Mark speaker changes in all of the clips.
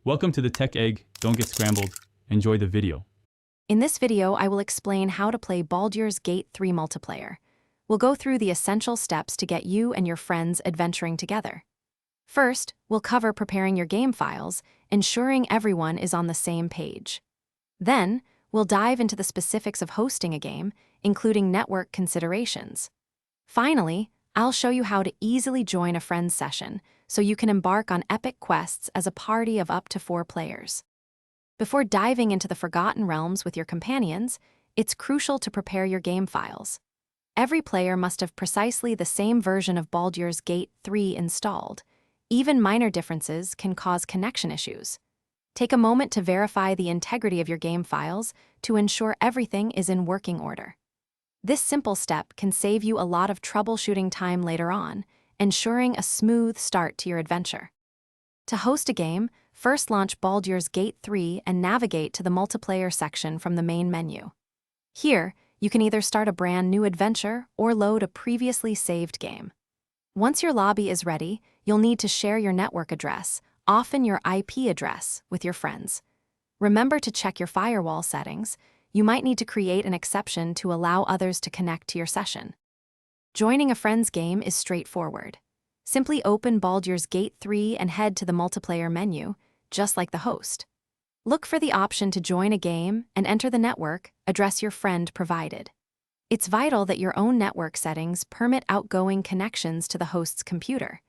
Speaker 1: Welcome to the Tech Egg. Don't get scrambled. Enjoy the video.
Speaker 2: In this video, I will explain how to play Baldur's Gate 3 multiplayer. We'll go through the essential steps to get you and your friends adventuring together. First, we'll cover preparing your game files, ensuring everyone is on the same page. Then, we'll dive into the specifics of hosting a game, including network considerations. Finally, I'll show you how to easily join a friend's session so you can embark on epic quests as a party of up to 4 players. Before diving into the Forgotten Realms with your companions, it's crucial to prepare your game files. Every player must have precisely the same version of Baldur's Gate 3 installed. Even minor differences can cause connection issues. Take a moment to verify the integrity of your game files to ensure everything is in working order. This simple step can save you a lot of troubleshooting time later on, ensuring a smooth start to your adventure. To host a game, first launch Baldur's Gate 3 and navigate to the multiplayer section from the main menu. Here, you can either start a brand new adventure or load a previously saved game. Once your lobby is ready, you'll need to share your network address, often your IP address, with your friends. Remember to check your firewall settings. You might need to create an exception to allow others to connect to your session. Joining a friend's game is straightforward. Simply open Baldur's Gate 3 and head to the multiplayer menu, just like the host. Look for the option to join a game and enter the network address your friend provided. It's vital that your own network settings permit outgoing connections to the host's computer.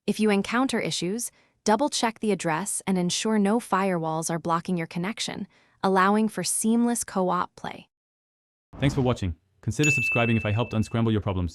Speaker 2: If you encounter issues, double-check the address and ensure no firewalls are blocking your connection, allowing for seamless co-op play.
Speaker 1: Thanks for watching. Consider subscribing if I helped unscramble your problems.